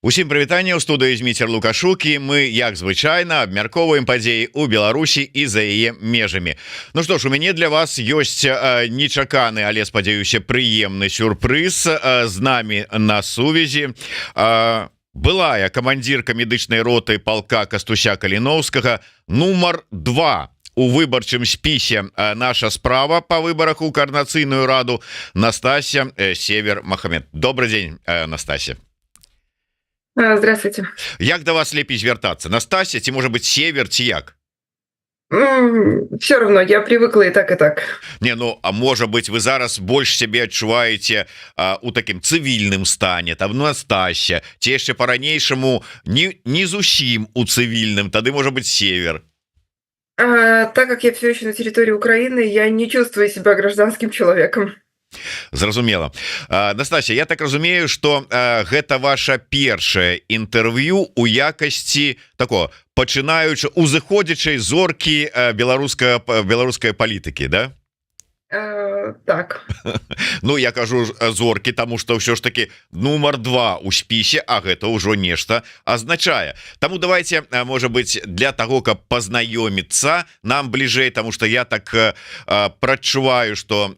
Усім прывітанне, ў студыі Зміцер Лукашук, і мы, як звычайна, абмяркоўваем падзеі ў Беларусі і за яе межамі. Ну што ж, у мяне для вас ёсць нечаканы, але, спадзяюся, прыемны сюрпрыз. З намі на сувязі былая камандзірка медычнай роты палка Кастуся Каліноўскага, нумар 2 у выбарчым спісе наша справа па выбарах у Координацыйную раду, Настасья Север Махамед. Добрый день, Настасья. Здравствуйте. Як до вас лепей звяртацца? Настасья, ці можа быть Север, ці як? Все равно, я привыкла и так, и так. Не, ну, а можа быть, вы зараз больш сябе адчуваеце у такім цывільным стане, там Настасья, ці яшчэ по-ранейшаму не зусім у цывільным, тады можа быть Север. Так как я все еще на территории Украины, я не чувствую себя гражданским человеком. Зразумела. Настасья, я так разумею, что гэта ваша першае інтэрв'ю у якасці такого пачынаючы узыходзячай зоркі беларускай палітыкі, да? Так. Ну, я кажу зоркі, тому что ўсё ж таки нумар 2 у спісе, а гэта ўжо нешта азначае. Таму давайте, можа быть, для того, каб пазнаёміцца нам бліжэй, тому что я так прачуваю, что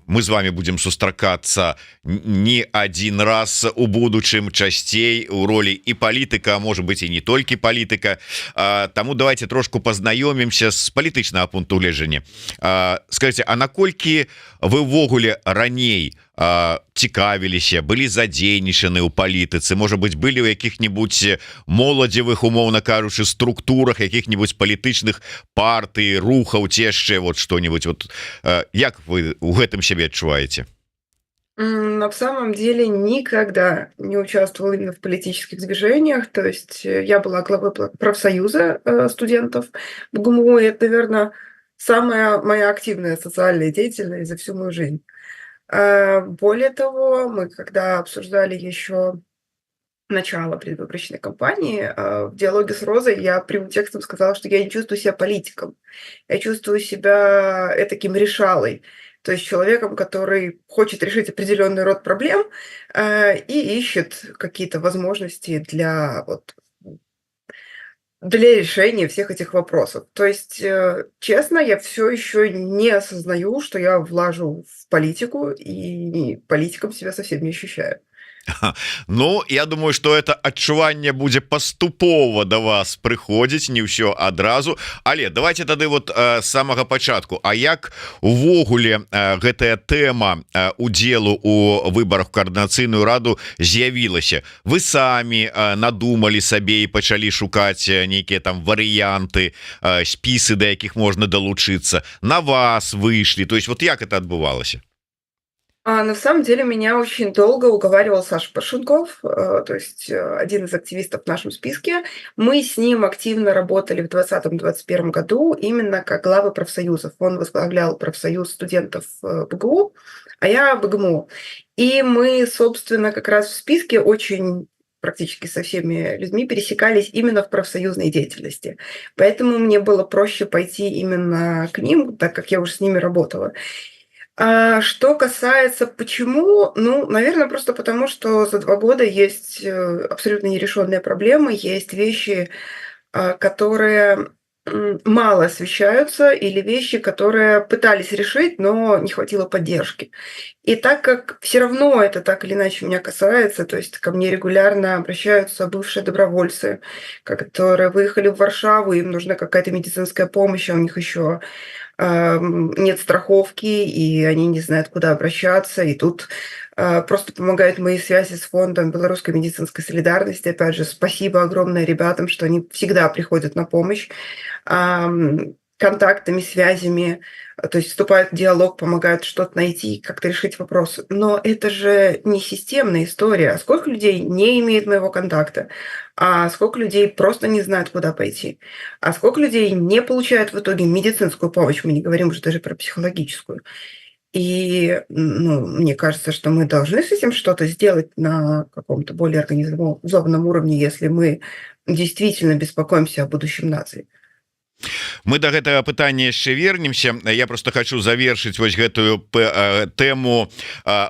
мы з вами будем сустракацца не один раз у будучым, часцей у ролі і палітыка, а может быть і не толькі палітыка. Таму давайте трошку пазнаёмімся з палітычнага пункту гледжання. Скажите, а наколькі вы ўвогуле раней цікавіліся, былі задзейнічаны ў палітыцы, можа быть, былі ў якіх-небудзь моладзевых, умоўна кажучы, структурах, якіх-небудзь палітычных партый, рухаў, ці яшчэ вот что-нибудь. Вот, як вы у гэтым сябе адчуваеце? На самом деле никогда не участвовала именно в политических движениях. То есть я была главой профсоюза студентов в ГУМО, и это, наверное, самая моя активная социальная деятельность за всю мою жизнь. Более того, мы когда обсуждали еще начало предвыборочной кампании, в диалоге с Розой я прямым текстом сказала, что я не чувствую себя политиком. Я чувствую себя таким решалой, то есть человеком, который хочет решить определенный род проблем и ищет какие-то возможности для решения всех этих вопросов. То есть, честно, я все еще не осознаю, что я влажу в политику, и политиком себя совсем не ощущаю. Ну, я думаю, что это адчуванне будзе паступова до вас прыходзіць, не ўсё адразу. Але давайте тады вот з самага пачатку. А як увогуле гэтая тэма удзелу у выбарах Координацыйную раду з'явілася? Вы самі надумалі сабе і пачалі шукаць нейкія там варыянты, спісы, да якіх можна далучыцца? На вас выйшлі? То есть вот як это адбывалася? На самом деле меня очень долго уговаривал Саша Паршенков, то есть один из активистов в нашем списке. Мы с ним активно работали в 2020-2021 году именно как главы профсоюзов. Он возглавлял профсоюз студентов БГУ, а я БГМУ. И мы, собственно, как раз в списке очень практически со всеми людьми пересекались именно в профсоюзной деятельности. Поэтому мне было проще пойти именно к ним, так как я уже с ними работала. Что касается почему, наверное, просто потому, что за 2 года есть абсолютно нерешенные проблемы, есть вещи, которые мало освещаются, или вещи, которые пытались решить, но не хватило поддержки. И так как все равно это так или иначе меня касается, то есть ко мне регулярно обращаются бывшие добровольцы, которые выехали в Варшаву, им нужна какая-то медицинская помощь, а у них еще нет страховки, и они не знают, куда обращаться. И тут просто помогают мои связи с фондом Белорусской медицинской солидарности. Опять же, спасибо огромное ребятам, что они всегда приходят на помощь контактами, связями, то есть вступают в диалог, помогают что-то найти, как-то решить вопрос. Но это же не системная история. Сколько людей не имеет моего контакта? А сколько людей просто не знают, куда пойти? А сколько людей не получают в итоге медицинскую помощь? Мы не говорим уже даже про психологическую. И мне кажется, что мы должны с этим что-то сделать на каком-то более организованном уровне, если мы действительно беспокоимся о будущем нации. Мы до гэтага пытання яшчэ вернемся. Я просто хочу завершыць вось гэтую тэму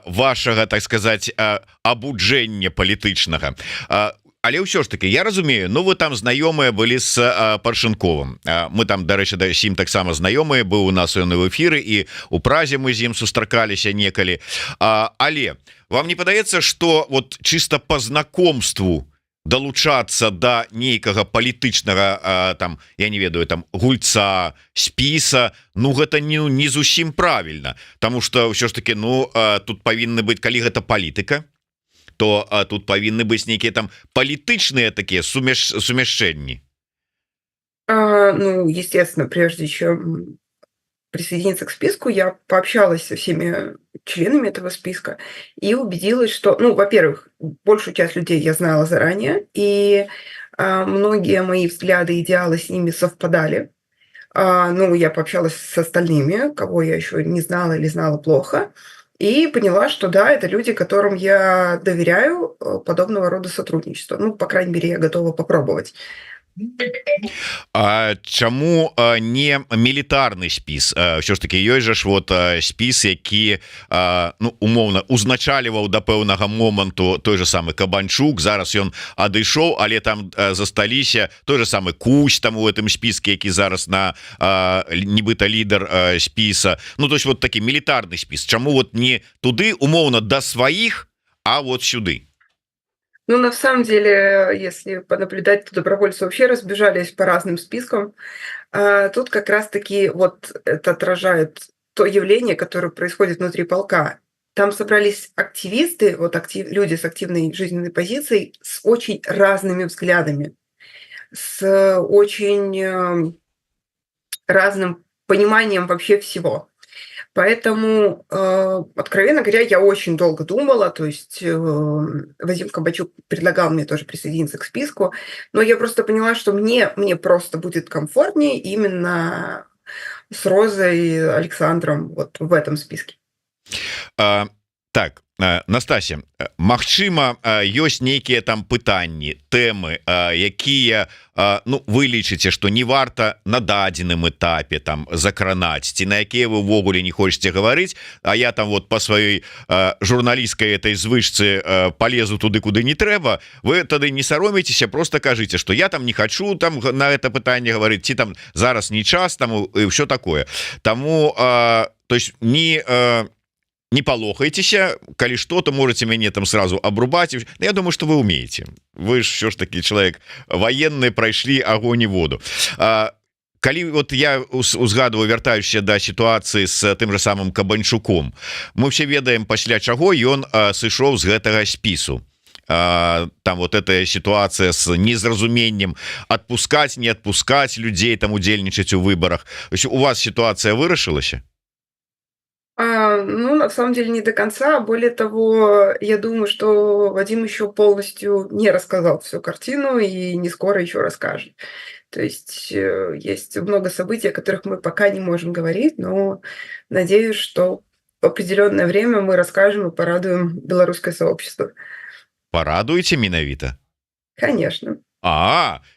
вашага, так сказать, абуджэння палітычнага. Але ўсё ж таки я разумею, ну вы там знаёмыя былі с Паршынковым. Мы там, дарэчы, да сім таксама знаёмыя, быў у нас ён і в эфіры, і у Празе мы з ім сустракаліся некалі. Але вам не падаецца, что вот чисто по знакомству далучацца до нейкага палітычнага там, я не ведаю, там гульца, спіса, ну гэта не зусім правильно, потому что ўсё ж таки, ну тут павінны быць, калі гэта палітыка, то тут павінны быць нейкія там палітычныя такія сумяшчэнні. Ну, естественно, прежде чем присоединиться к списку, я пообщалась со всеми членами этого списка и убедилась, что, ну, во-первых, большую часть людей я знала заранее, и многие мои взгляды, идеалы с ними совпадали. Ну, я пообщалась с остальными, кого я еще не знала или знала плохо, и поняла, что да, это люди, которым я доверяю подобного рода сотрудничество. Ну, по крайней мере, я готова попробовать. Чаму не мілітарны спіс? Ўсё ж таки ёсць жа ж вот спіс, які, ну, умоўна узначальваў да пэўнага моманту той же самы Кабанчук. Зараз ён адышоў, але там засталіся той же самы Кусь там у гэтым спіске, які зараз на нібыта лідар спіса. Ну, то есть вот такі мілітарны спіс. Чаму вот не туды умоўна да сваіх, а вот сюды? Ну, на самом деле, если понаблюдать, то добровольцы вообще разбежались по разным спискам. Тут как раз-таки вот это отражает то явление, которое происходит внутри полка. Там собрались активисты, вот люди с активной жизненной позицией, с очень разными взглядами, с очень разным пониманием вообще всего. Поэтому, откровенно говоря, я очень долго думала, то есть Вадим Кабачук предлагал мне тоже присоединиться к списку, но я просто поняла, что мне просто будет комфортнее именно с Розой, Александром вот в этом списке. Так, Настасья, магчыма, ёсць нейкія там пытанні, тэмы, якія, ну, вы лічыце, што не варта на дадзеным этапе там закранаць, ці на якія вы ўвогуле не хочаце гаварыць, а я там вот по сваёй журналісцкай этой звычцы полезу туды, куды не трэба, вы тады не саромеецеся, просто кажыце, што я там не хочу там на это пытанне гаварыць, ці там зараз не час, там і ўсё такое. Таму, то есть не полохайтеся, калі что, то можете мяне там сразу обрубать. Я думаю, что вы умеете. Вы ж все ж таки человек военный, пройшли огонь и воду. Калі вот я узгадываю, вяртаючыся да сітуацыі з тым же самым Кабанчуком, мы все ведаем, пасля чаго ён сышоў з гэтага спісу. Там вот эта ситуация с незразумением отпускать, не отпускать людей, там удзельнічаць у выборах. У вас ситуация вырашылася? Ну, на самом деле, не до конца. Более того, я думаю, что Вадим еще полностью не рассказал всю картину и не скоро еще расскажет. То есть есть много событий, о которых мы пока не можем говорить, но надеюсь, что в определенное время мы расскажем и порадуем белорусское сообщество. Порадуеце менавіта? Конечно.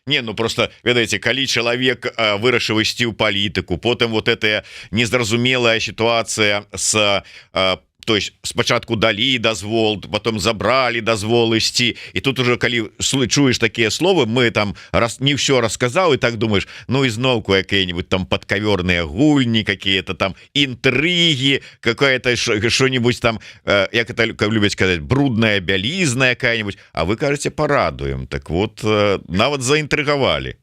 Не, ну просто, ведаеце, калі чалавек вырашыў ісці ў палітыку, потым вот эта незразумелая сітуацыя с то есть спачатку далі дазвол, потом забрали дазвол ісці, і тут уже калі чуеш такія словы, мы там не ўсё расказаў, і так думаешь, ну ізноўку якія-нибудь там подкаверныя гульні, какие-то там интриги, какая-то что-нибудь там, як это любят сказать, брудная бялізна какая-нибудь, а вы кажете, порадуем. Так вот, нават заинтриговали.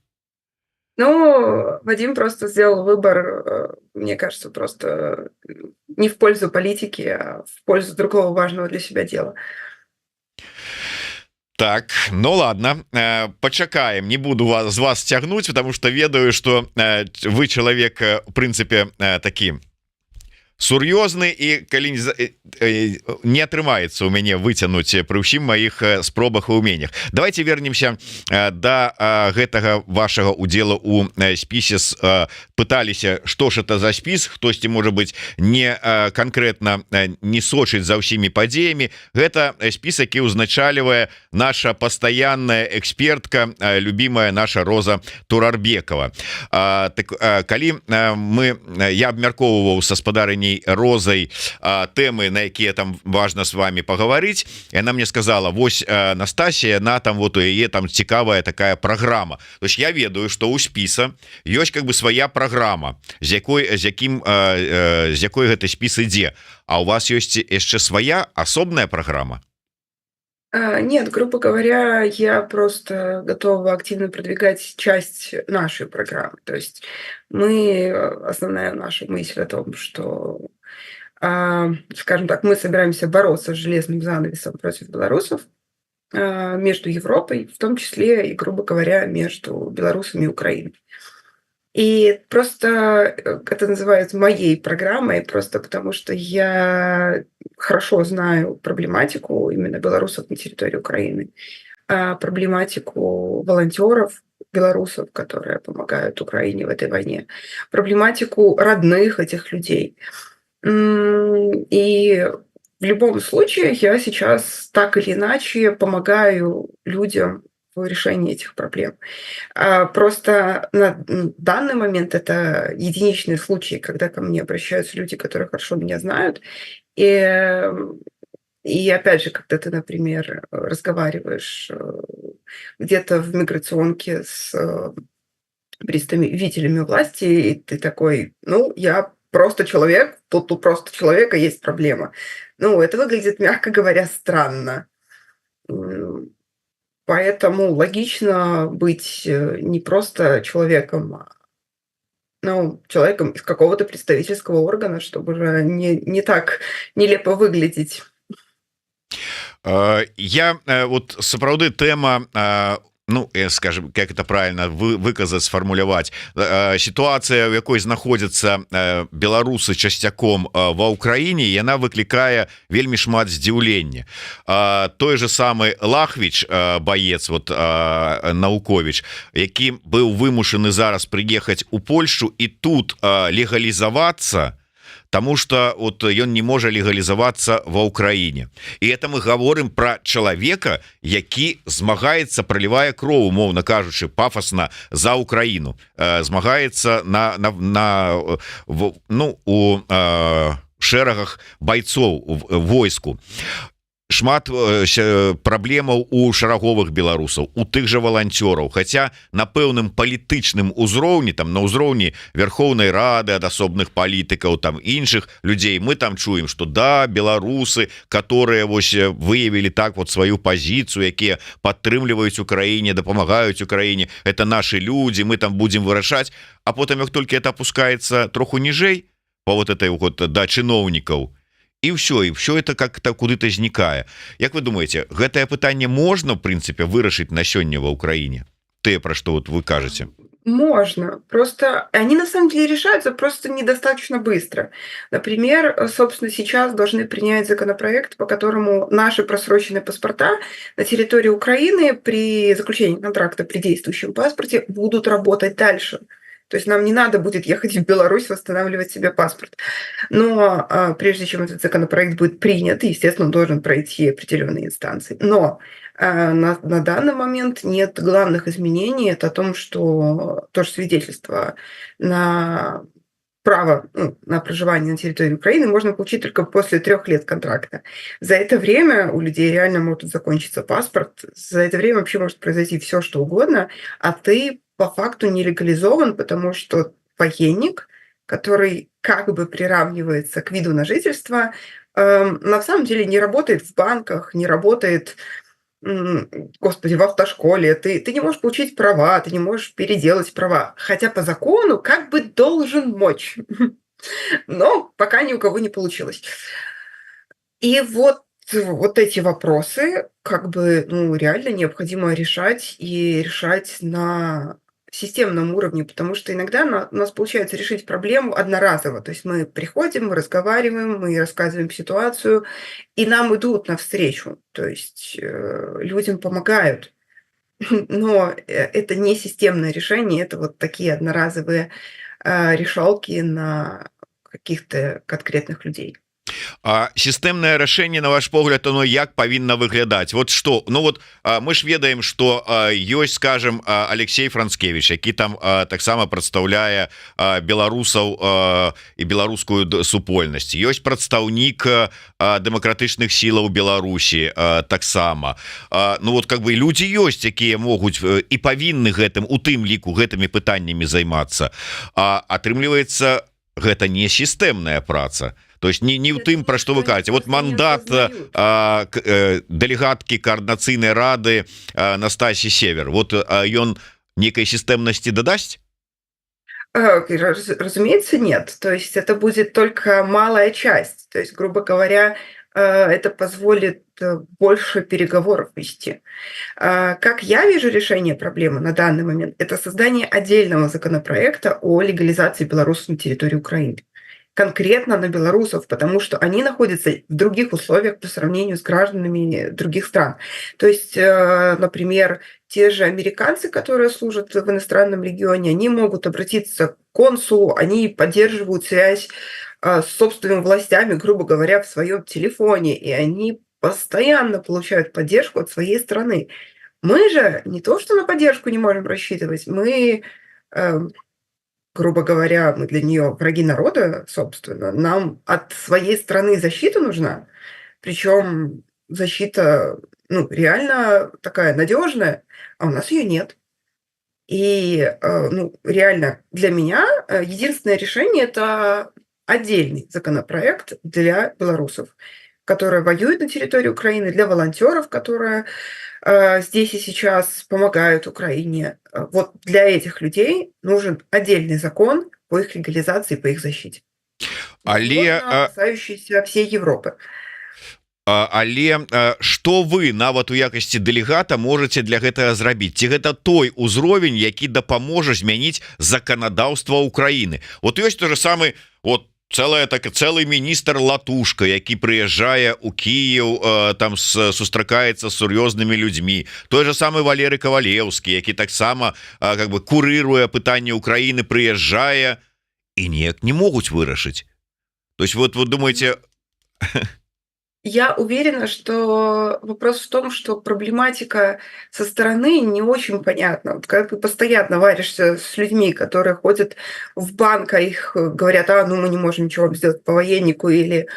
Ну, Вадим просто сделал выбор, мне кажется, просто не в пользу политики, а в пользу другого важного для себя дела. Так, ну ладно, почакаем, не буду з вас цягнуть, потому что ведаю, что вы человек, в принципе, такі сур'ёзны і калі не атрымаецца у мяне выцянуць пры ўсім маіх спробах і уменнях. Давайте вернемся да гэтага вашага удзела у спісе. Пыталіся, што ж это за спіс, хтосьці можа быть не конкретно не сочыць за ўсімі падзеямі. Гэта спіс, які ўзначальвае наша пастаянная экспертка, любимая наша Роза Турарбекова. Так, калі я абмяркоўваў са спадарыняй Розай тэмы, на якія там важна с вами паговорыць, яна мне сказала: вось Настасія, на там вот у яе там цікавая такая программа. То есть я ведаю, что у спіса ёсць как бы своя программа, з якой гэты спіс ідзе. А у вас ёсць яшчэ своя асобная программа? Нет, грубо говоря, я просто готова активно продвигать часть нашей программы. То есть основная наша мысль о том, что, скажем так, мы собираемся бороться с железным занавесом против белорусов между Европой, в том числе и, грубо говоря, между белорусами и Украиной. И просто это называют моей программой, просто потому что я хорошо знаю проблематику именно белорусов на территории Украины, проблематику волонтеров белорусов, которые помогают Украине в этой войне, проблематику родных этих людей. И в любом случае я сейчас так или иначе помогаю людям в решении этих проблем. Просто на данный момент это единичные случаи, когда ко мне обращаются люди, которые хорошо меня знают. И опять же, когда ты, например, разговариваешь где-то в миграционке с представителями власти, и ты такой: ну, я просто человек, тут у просто человека есть проблема. Ну, это выглядит, мягко говоря, странно. Поэтому логично быть не просто человеком, человеком из какого-то представительского органа, чтобы уже не так нелепо выглядеть. Я вот сапраўды тэма, скажем, как это правильно выказать, сформулировать, ситуация, в якой знаходзяцца беларусы часцяком ва Украине, яна выклікае вельмі шмат здзіўлення. Той же самый Лахвич, боец, вот Наукович, які быў вымушаны зараз прыехаць у Польшу і тут легалізавацца, потому что вот ён не можа легалізавацца ва Украине. И это мы говорим про человека, які змагаецца, проливая кроў, умоўна кажучы, пафосна за Украину, змагаецца у шэрагах бойцоў войску. Шмат праблемаў у шараговых беларусаў, у тых жа валанцёраў, хаця на пэўным палітычным узроўні, там на ўзроўні Верхоўнай Рады, ад асобных палітыкаў, там іншых людзей, мы там чуем, что да, беларусы, которые вось выявілі так вот сваю пазіцыю, якія падтрымліваюць Украіне, дапамагаюць Украіне, это наши люди, мы там будем вырашаць, а потым як толькі это опускаецца троху ніжэй по вот этой вот да чыноўнікаў, и все это как-то куды-то знікае. Як вы думаете, гэтае пытанне можно, в принципе, вырашыць на сёння ва Украине? Про что вот вы кажете? Можно. Просто они на самом деле решаются просто недостаточно быстро. Например, собственно, сейчас должны принять законопроект, по которому наши просроченные паспорта на территории Украины при заключении контракта при действующем паспорте будут работать дальше. То есть нам не надо будет ехать в Беларусь восстанавливать себе паспорт. Но прежде чем этот законопроект будет принят, естественно, он должен пройти определенные инстанции. Но на данный момент нет главных изменений. Это о том, что тоже свидетельство на право на проживание на территории Украины можно получить только после 3 лет контракта. За это время у людей реально может закончиться паспорт. За это время вообще может произойти все, что угодно, а ты по факту не легализован, потому что военник, который как бы приравнивается к виду на жительство, на самом деле не работает в банках, не работает, в автошколе. Ты не можешь получить права, ты не можешь переделать права. Хотя по закону как бы должен мочь. Но пока ни у кого не получилось. И вот эти вопросы как бы реально необходимо решать, и решать на системном уровне, потому что иногда у нас получается решить проблему одноразово. То есть мы приходим, мы разговариваем, мы рассказываем ситуацию, и нам идут навстречу. То есть людям помогают. Но это не системное решение, это вот такие одноразовые решалки на каких-то конкретных людей. Сістэмнае рашэнне, на ваш погляд, оно як павінна выглядаць? Вот что, ну вот мы ж ведаем, что ёсць, скажем, Алексей Францкевич, які там таксама прадстаўляе беларусаў і беларускую супольнасць. Ёсць прадстаўнік дэмакратычных сілаў Беларусі таксама. Ну вот как бы людзі ёсць, якія могуць і павінны гэтым, у тым ліку гэтымі пытаннямі займацца. Атрымліваецца, гэта не сістэмная праца. То есть не ў тым, пра што вы кажаце. Вот мандат дэлегаткі координацыйнай рады Настасьи Север, вот ён некай сістэмнасці дадасць? Разумеется, нет. То есть это будет только малая часть. То есть, грубо говоря, это позволит больше переговоров вести. Как я вижу решение проблемы на данный момент, это создание отдельного законопроекта о легализации белорусов на территории Украины. Конкретно на белорусов, потому что они находятся в других условиях по сравнению с гражданами других стран. То есть, например, те же американцы, которые служат в иностранном регионе, они могут обратиться к консулу, они поддерживают связь с собственными властями, грубо говоря, в своем телефоне, и они постоянно получают поддержку от своей страны. Мы же не то, что на поддержку не можем рассчитывать, мы грубо говоря, мы для нее враги народа, собственно. Нам от своей страны защита нужна, причем защита, ну, реально такая надежная, а у нас ее нет. И, ну, реально для меня единственное решение – это отдельный законопроект для белорусов, которые воюют на территории Украины, для волонтеров, которые здесь и сейчас помогают Украине. Вот для этих людей нужен отдельный закон по их легализации, по их защите. Касающийся всей Европы. Але што вы нават у якасці дэлегата можете для гэтага зрабіць? Ці гэта той узровень, які дапаможа змяніць заканадаўства Украіны? Вот ёсць то же самы вот целый міністр Латушка, які прыязджае у Кіев, там сустракаецца з сур'ёзнымі людзьмі. Той же самы Валерый Кавалеўскі, які таксама как бы курыруе пытанне Украіны, прыязджае і неяк не могуць вырашыць. То есть вот вы думаете... Я уверена, что вопрос в том, что проблематика со стороны не очень понятна. Вот когда ты постоянно варишься с людьми, которые ходят в банк, а их говорят, ну мы не можем ничего сделать по военнику, или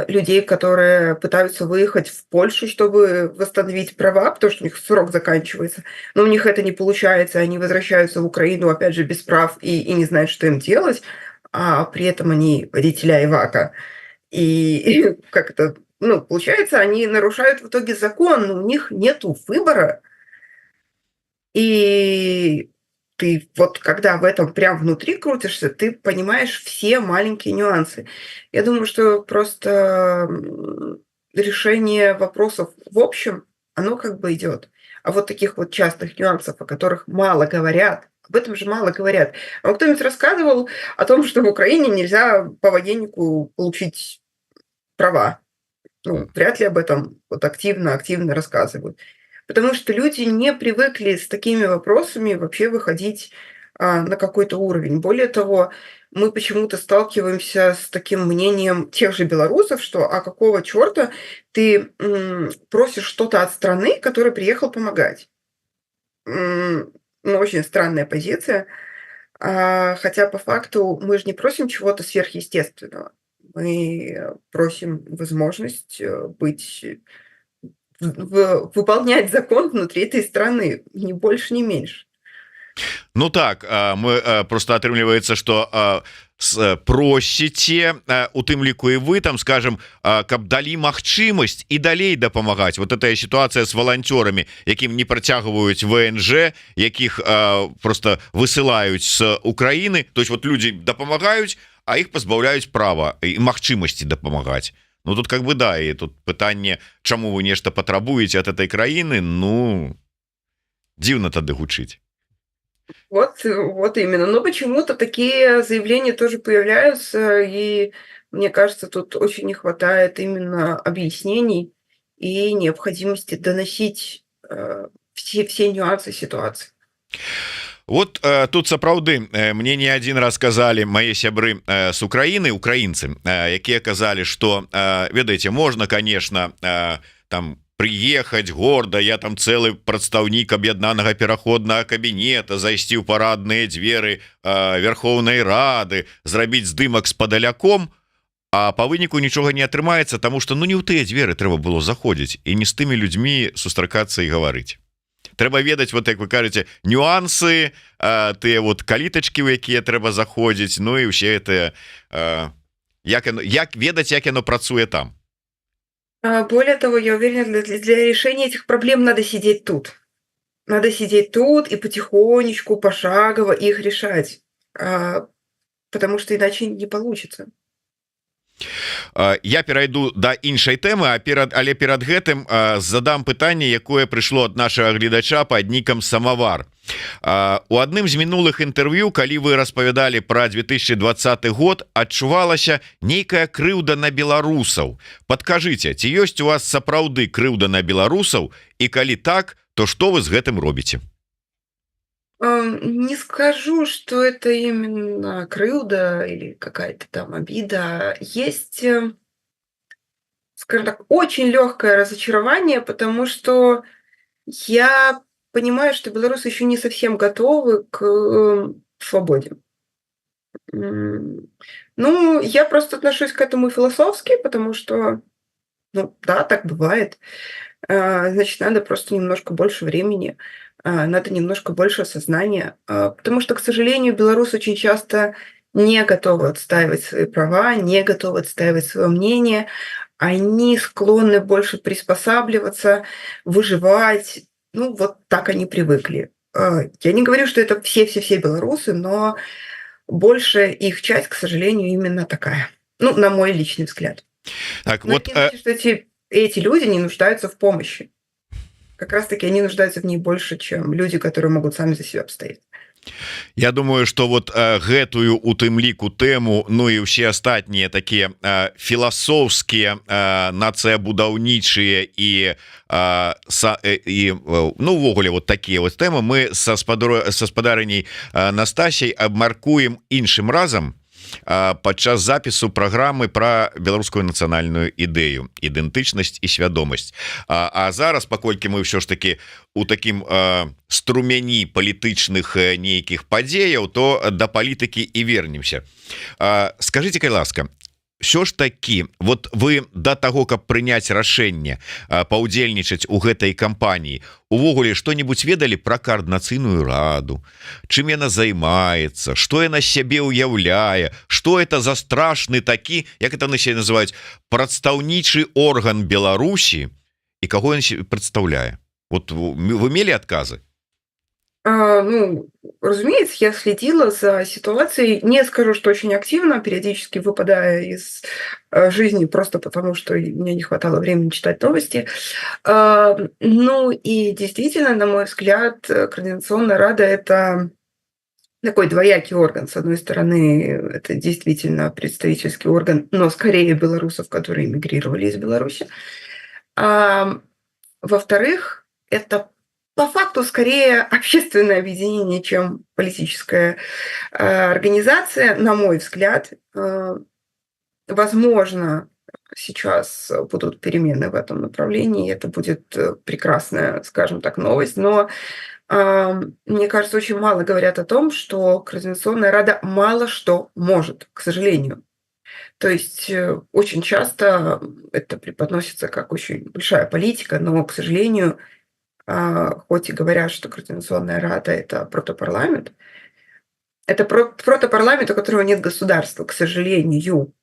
людей, которые пытаются выехать в Польшу, чтобы восстановить права, потому что у них срок заканчивается, но у них это не получается, они возвращаются в Украину, опять же, без прав и не знают, что им делать, а при этом они водители Айвака. И как это, ну, получается, они нарушают в итоге закон, но у них нету выбора. И ты вот когда в этом прям внутри крутишься, ты понимаешь все маленькие нюансы. Я думаю, что просто решение вопросов в общем, оно как бы идет. А вот таких вот частых нюансов, о которых мало говорят, об этом же мало говорят. А вам кто-нибудь рассказывал о том, что в Украине нельзя по военнику получить права? Ну, вряд ли об этом вот активно рассказывают. Потому что люди не привыкли с такими вопросами вообще выходить на какой-то уровень. Более того, мы почему-то сталкиваемся с таким мнением тех же белорусов, что а какого черта ты просишь что-то от страны, которая приехала помогать. Ну, очень странная позиция. Хотя по факту мы же не просим чего-то сверхъестественного. Мы просим возможность выполнять закон внутри этой страны, ни больше, ни меньше. Ну так, мы просто атрымліваецца, што просіце, у тым ліку і вы там, скажем, каб далі магчымасць і далей дапамагаць. Вот эта сітуацыя з валанцёрамі, якім не працягваюць ВНЖ, якіх просто высылаюць з Украіны. То есть вот людзі дапамагаюць, а іх пазбаўляюць права і магчымасці дапамагаць. Ну тут как бы да, і тут пытанне, чаму вы нешта патрабуеце ад этой краіны, ну дзіўна тады гучыць. Вот именно. Но почему-то такие заявления тоже появляются, и мне кажется, тут очень не хватает именно объяснений и необходимости доносить все нюансы ситуации. Вот тут сапраўды мне не один раз сказали мои сябры с Украины, украинцы, якія казали, что ведаете, можно, конечно, там приехать гордо, я там целый прадстаўнік аб'яднанага пераходнага кабінета, зайсці ў парадныя дзверы Верховнай Рады, зрабіць здымак с падаляком, а по выніку нічога не атрымаецца, тому что ну не ў тыя дзверы трэба было заходзіць і не з тымі людзьмі сустракацца і гаварыць. Трэба ведаць, вот як вы кажаце, нюансы, тыя вот калітачкі, у якія трэба заходзіць, ну і ўсе это як ведаць, як яно працуе там. Более того, я уверена, для решения этих проблем надо сидеть тут. Надо сидеть тут и потихонечку, пошагово их решать, потому что иначе не получится. Я перайду да іншай тэмы, але перад гэтым задам пытанне, якое прыйшло ад нашага гледача пад нікам Самавар. У адным з мінулых інтэрв'ю, калі вы распавядалі пра 2020 год, адчувалася нейкая крыўда на беларусаў. Падкажыце, ці ёсць у вас сапраўды крыўда на беларусаў, і калі так, то што вы з гэтым робіце? Не скажу, что это именно крылда или какая-то там обида. Есть, скажем так, очень легкое разочарование, потому что я понимаю, что белорусы еще не совсем готовы к свободе. Ну, я просто отношусь к этому философски, потому что, ну, да, так бывает. Значит, надо просто немножко больше времени, надо немножко больше осознания, потому что, к сожалению, белорусы очень часто не готовы отстаивать свои права, не готовы отстаивать свое мнение, они склонны больше приспосабливаться, выживать. Ну, вот так они привыкли. Я не говорю, что это все-все-все белорусы, но большая их часть, к сожалению, именно такая. Ну, на мой личный взгляд. Так, Но вот, это не значит, что эти люди не нуждаются в помощи. Как раз-таки они нуждаются в ней больше, чем люди, которые могут сами за себя обстоять. я думаю, что вот гэтую у тым ліку тэму, ну і ўсе астатнія такія філасофскія, нацыябудаўнічыя і ну увогуле вот такія вот тэмы мы са спадарыняй Настасяй абмяркуем іншым разам падчас запісу праграмы пра беларускую нацыянальную ідэю, ідэнтычнасць і свядомасць. А зараз, паколькі мы ўсё ж таки у такім струмяні палітычных нейкіх падзеяў, то да палітыкі і вернемся. Скажите, калі ласка, все ж таки, вот вы до того, каб прыняць рашэнне паўдзельнічаць у гэтай кампаніі, увогуле што-нибудь ведалі пра коорднацыйную раду, чым яна займаецца, што яна сябе ўяўляе, што это за страшны такі, як это на сябе называюць, прадстаўнічы орган Беларусі і каго ён прадстаўляе? Вот вы мелі адказы? Ну, разумеется, я следила за ситуацией. Не скажу, что очень активно, периодически выпадая из жизни, просто потому что мне не хватало времени читать новости. Ну и действительно, на мой взгляд, Координационная Рада – это такой двоякий орган. С одной стороны, это действительно представительский орган, но скорее белорусов, которые эмигрировали из Беларуси. А во-вторых, это по факту скорее общественное объединение, чем политическая организация, на мой взгляд. Возможно, сейчас будут перемены в этом направлении, и это будет прекрасная, скажем так, новость, но мне кажется, очень мало говорят о том, что Координационная Рада мало что может, к сожалению. То есть очень часто это преподносится как очень большая политика, но, к сожалению, хоть и говорят, что Координационная Рада – это протопарламент, это протопарламент, у которого нет государства, к сожалению.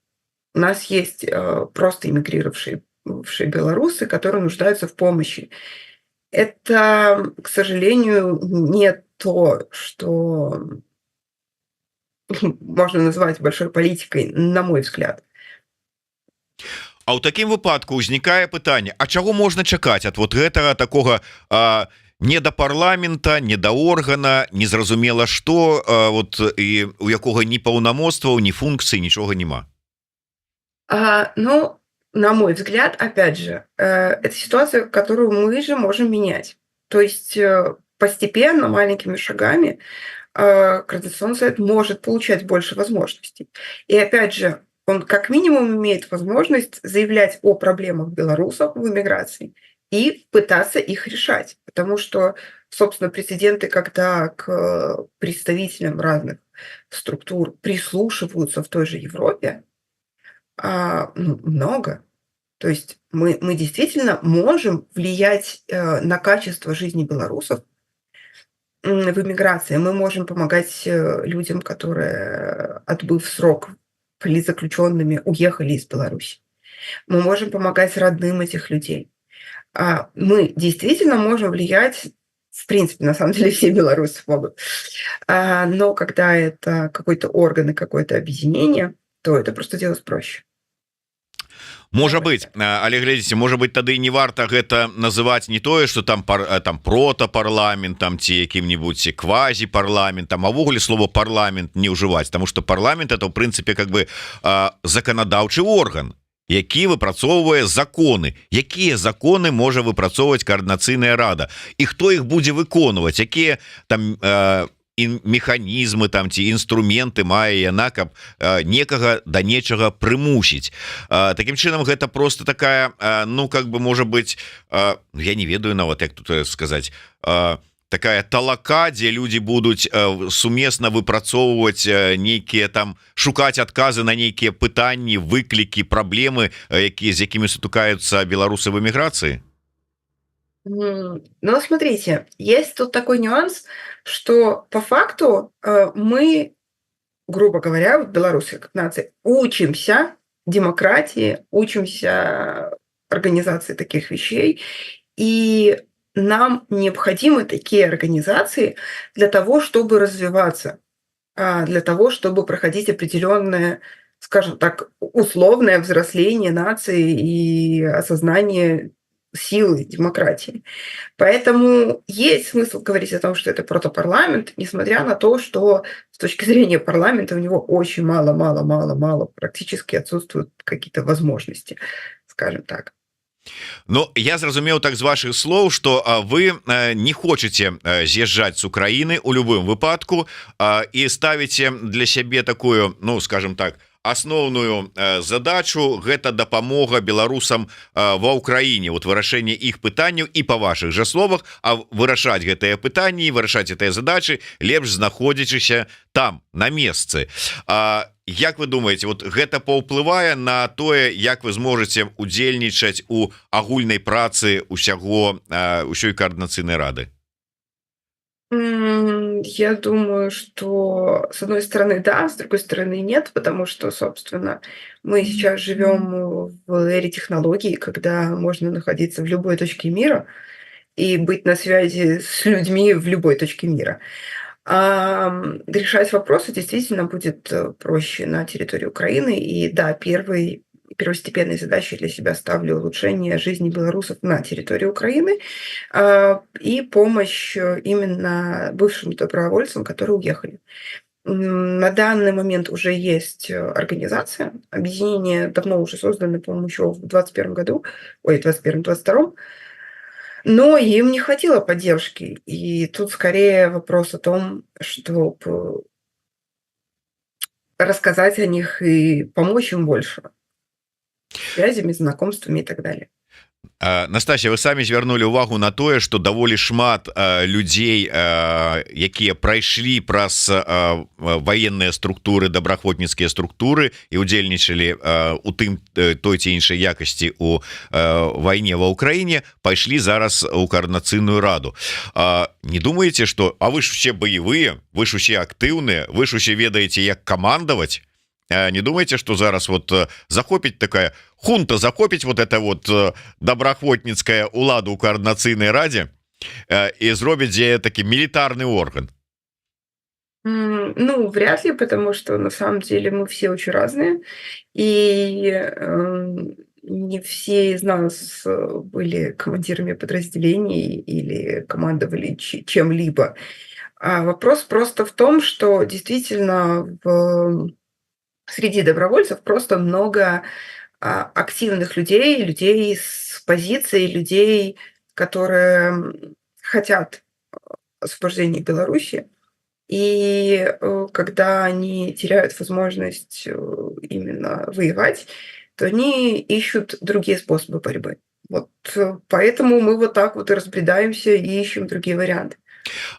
У нас есть просто эмигрировавшие белорусы, которые нуждаются в помощи. Это, к сожалению, не то, что можно назвать большой политикой, на мой взгляд. А ў такім выпадку ўзнікае пытанне, а чаго можна чакаць ад вот гэтага такога Не да парламента, не да органа, незразумела што, вот і у якога ні паўнамоцтваў, ні функцый, нічога няма. Ну, на мой взгляд, опять же, это ситуация, которую мы же можем менять. То есть постепенно, маленькими шагами Координационный совет может получать больше возможностей. И опять же, он как минимум имеет возможность заявлять о проблемах белорусов в иммиграции и пытаться их решать. Потому что, собственно, прецеденты, когда к представителям разных структур прислушиваются в той же Европе, ну, много. То есть мы действительно можем влиять на качество жизни белорусов в эмиграции. Мы можем помогать людям, которые, отбыв срок, политзаключенными, уехали из Беларуси. Мы можем помогать родным этих людей. Мы действительно можем влиять, в принципе, на самом деле все белорусы могут. Но когда это какой-то орган и какое-то объединение, то это просто делать проще. Можа быть, але глядзіце, можа быть, тады не варта гэта называць не тое, что там там протапарламентам ці якім-нибудь квазіпарламентам, а ўвогуле слово парламент не ўжываць, потому что парламент это в прынцыпе как бы заканадаўчы орган, які выпрацоўвае законы. Якія законы можа выпрацоўваць координацыйная рада, і хто іх будзе выконваць, якія там механізмы там ці інструменты мае яна, каб некага да нечага прымусіць. Такім чынам гэта просто такая, ну как бы можа быть, я не ведаю нават як тут сказаць, такая талака, дзе людзі будуць сумесна выпрацоўваць нейкія там, шукаць адказы на нейкія пытанні, выклікі, праблемы, якія з якімі сутыкаюцца беларусы в эміграцыі. Ну, смотрите, есть тут такой нюанс, что по факту мы, грубо говоря, в Беларуси как нации учимся демократии, учимся организации таких вещей, и нам необходимы такие организации для того, чтобы развиваться, для того, чтобы проходить определенное, скажем так, условное взросление нации и осознание силы демократии. Поэтому есть смысл говорить о том, что это протопарламент, несмотря на то, что с точки зрения парламента у него очень мало, практически отсутствуют какие-то возможности, скажем так. Ну, я зразумеў так з ваших слоў, что вы не хочаце з'язджаць з Украіны у любым выпадку і ставіце для сябе такую, ну, скажем так, асноўную задачу, гэта дапамога беларусам ва ўкраіне, вот вырашэнне іх пытанняў, і па вашых жа словах, а вырашаць гэтыя пытанні, вырашаць гэтыя задачы лепш знаходзячыся там на месцы. Як вы думаете, вот гэта паўплывае на тое, як вы зможаце удзельнічаць у агульнай працы ўсёй координацыйнай рады? Я думаю, что с одной стороны да, с другой стороны нет, потому что, собственно, мы сейчас живем в эре технологий, когда можно находиться в любой точке мира и быть на связи с людьми в любой точке мира. Решать вопросы действительно будет проще на территории Украины. И да, первостепенной задачей для себя ставлю улучшение жизни белорусов на территории Украины и помощь именно бывшим добровольцам, которые уехали. На данный момент уже есть организация, объединение давно уже создано, по-моему, еще в 2021 году, ой, 2021-2022, но им не хватило поддержки. И тут скорее вопрос о том, чтобы рассказать о них и помочь им больше связями, знакомствами и так далее. Настасья, вы самі звярнулі увагу на тое, што даволі шмат людзей, якія прайшлі праз ваенныя структуры, добраахвотніцкія структуры і удзельнічалі у тым той ці іншай якасці у вайне ва ўкраіне, пайшлі зараз у координацыйную раду. Не думаеце, што вы ж усе баявыя, вы ж усе актыўныя, вы ж усе ведаеце, як камандаваць? Не думаете, что зараз вот захопить такая хунта, захопить вот это вот добраахвотніцкая улада у координацыйнай радзе и зробить дзе таки милитарный орган? Ну, вряд ли, потому что на самом деле мы все очень разные. И не все из нас были командирами подразделений или командовали чем-либо. А вопрос просто в том, что действительно среди добровольцев просто много активных людей, людей с позицией, людей, которые хотят освобождения Беларуси. И когда они теряют возможность именно воевать, то они ищут другие способы борьбы. Вот поэтому мы вот так вот и разбредаемся и ищем другие варианты.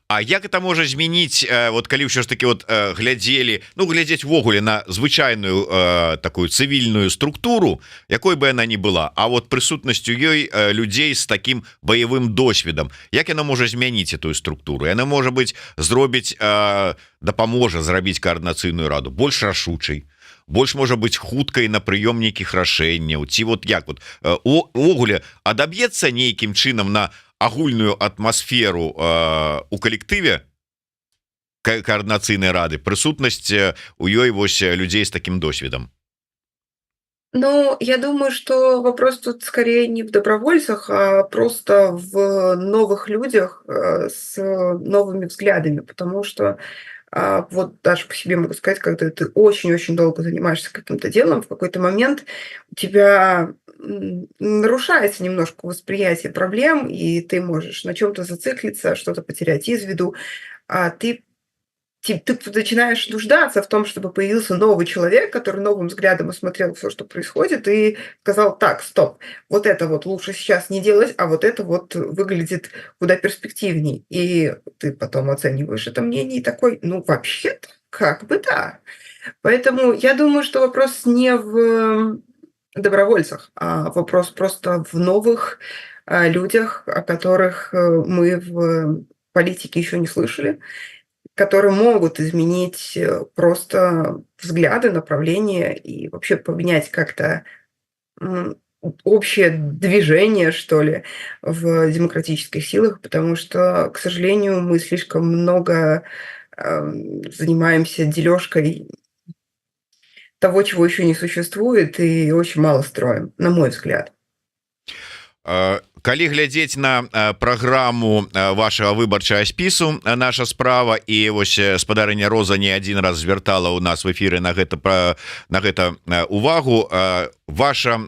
А як это можа змяніць вот калі ўсё ж таки вот глядзелі ну глядзець ввогуле на звычайную такую цывільную структуру якой бы она ни была а вот прысутнасцю ёй людзей с таким баявым досведам як яна можа змяніць эту структуру яна можа быть зробіць дапаможа зрабіць коаардынацыйную раду больш рашучай больш можа быть хуткай на прыём нейкіх рашэнняў ці вот як вот увогуле адаб'ецца нейкім чынам на агульную атмасферу у калектыве коаардынацыйнай рады прысутнасць у ёй вось людзей с таким досведом. Ну, я думаю, что вопрос тут скорее не в добровольцах, а просто в новых людях с новыми взглядами, потому что вот даже по себе могу сказать, когда ты очень-очень долго занимаешься каким-то делом, в какой-то момент у тебя нарушается немножко восприятие проблем, и ты можешь на чем-то зациклиться, что-то потерять из виду, а ты начинаешь нуждаться в том, чтобы появился новый человек, который новым взглядом осмотрел все, что происходит, и сказал: так, стоп, вот это вот лучше сейчас не делать, а вот это вот выглядит куда перспективней. И ты потом оцениваешь это мнение и такой: ну, вообще-то, как бы да. Поэтому я думаю, что вопрос не в добровольцах, а вопрос просто в новых людях, о которых мы в политике еще не слышали, которые могут изменить просто взгляды, направления и вообще поменять как-то общее движение, что ли, в демократических силах, потому что, к сожалению, мы слишком много занимаемся дележкой того, чего еще не существует, и очень мало строим, на мой взгляд. Калі глядзець на праграму вашего выбарчага спісу наша справа і вось спадарыня Роза не один раз звяртала у нас в эфиры на гэта увагу ваша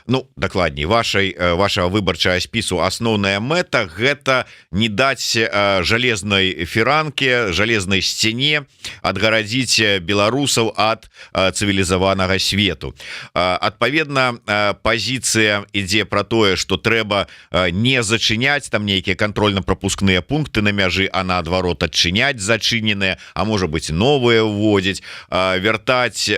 ну дакладней вашего выбарчага спісу асноўная мэта гэта не даць жалезнай фіранке жалезнай сцяне адгарадзіць беларусаў ад цывілізаванага свету адпаведна пазіцыя ідзе про тое что трэба не зачыняць там нейкія контрольно-пропускныя пункты на мяжы а наадварот адчыняць зачыненыя а можа быть новые уводзіць вяртаць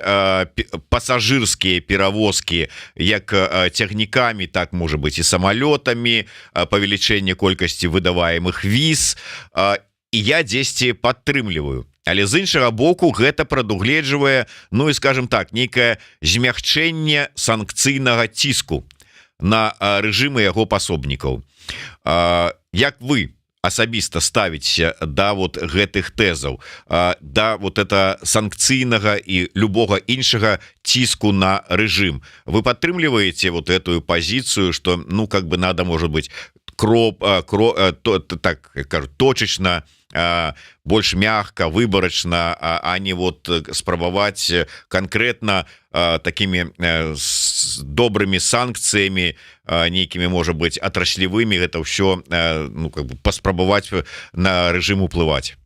пассажирскія перавозкі як цягнікамі так можа быть і самолетами павелічэнне колькасці выдаваемых віз і я дзесьці падтрымліваю але з іншага боку гэта прадугледжвае ну і скажем так нейкае змягчэнне санкцыйнага ціску на рэжымы яго пасобнікаў як вы асабіста ставіце да вот гэтых тэзаў да вот это санкцыйнага і любога іншага ціску на рэжым вы падтрымліваеце вот эту пазіцыю что ну как бы надо может быть так кажут точечно больш мягко выбарачна а не вот спрабаваць конкретно такими добрыми санкциями нейкімі может быть отраслевыми это все ну как бы паспрабаваць на режим уплывать.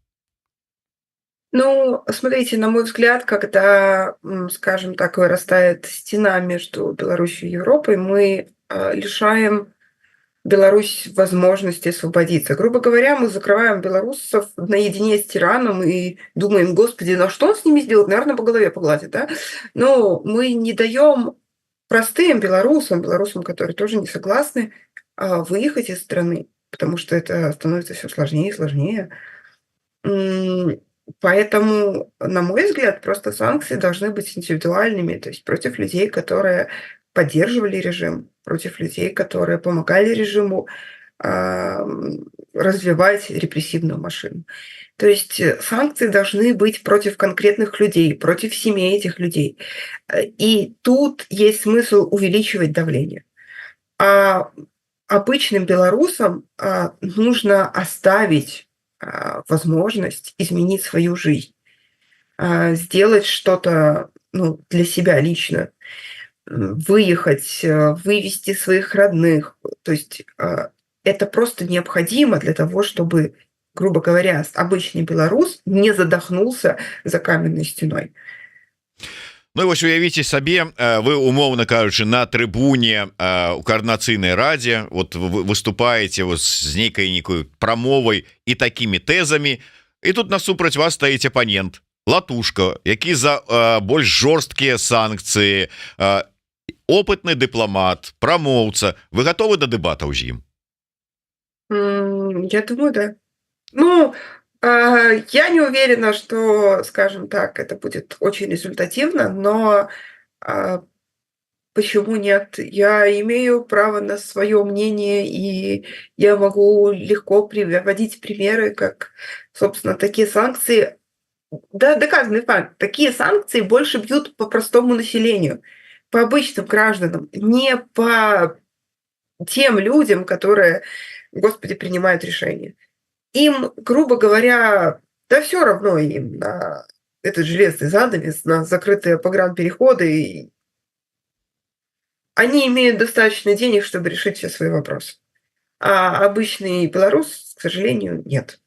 Ну, смотрите, на мой взгляд, когда, скажем так, вырастает стена между Беларусью и Европой, мы лишаем Беларусь возможности освободиться. Грубо говоря, мы закрываем белорусов наедине с тираном и думаем: господи, ну что он с ними сделает? Наверное, по голове погладит, да? Но мы не даем простым белорусам, которые тоже не согласны, выехать из страны, потому что это становится все сложнее и сложнее. Поэтому, на мой взгляд, просто санкции должны быть индивидуальными, то есть против людей, которые поддерживали режим, против людей, которые помогали режиму, развивать репрессивную машину. То есть санкции должны быть против конкретных людей, против семей этих людей. И тут есть смысл увеличивать давление. А обычным белорусам нужно оставить возможность изменить свою жизнь, сделать что-то для себя лично, выехать, вывести своих родных. То есть это просто необходимо для того, чтобы, грубо говоря, обычный белорус не задохнулся за каменной стеной. Ну і вось уявіце сабе, вы умоўна кажучы на трыбуне у коорднацыйнай радзе вот выступаеце з нейкай прамовай і такімі тэзамі, і тут насупраць вас стаіць апанент Латушка, які за больш жорсткія санкцыі, опытны дыпламат, прамоўца. Вы гатовы да дэбатаў з ім? Я думаю, да. Я не уверена, что, скажем так, это будет очень результативно, но почему нет? Я имею право на свое мнение, и я могу легко приводить примеры, как, собственно, такие санкции. Да, доказанный факт. Такие санкции больше бьют по простому населению, по обычным гражданам, не по тем людям, которые, господи, принимают решения. Им, грубо говоря, да все равно им на этот железный занавес, на закрытые погранпереходы. И они имеют достаточно денег, чтобы решить все свои вопросы. А обычный белорус, к сожалению, нет.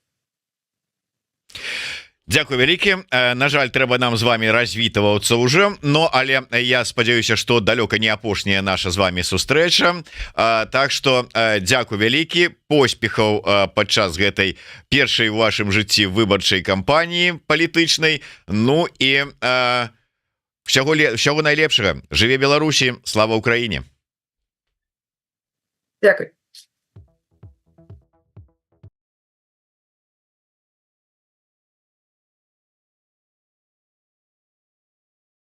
Дзякуй вялікі. На жаль, трэба нам з вами развітвацца уже, но але я спадзяюся, што далёка не апошняя наша з вами сустрэча. Так што дзякуй вялікі, поспехаў падчас гэтай першай у вашым жыцці выбарчай кампаніі палітычнай. Ну і ўсяго найлепшага. Жыве Беларусі, слава Украіне. Дзякуй.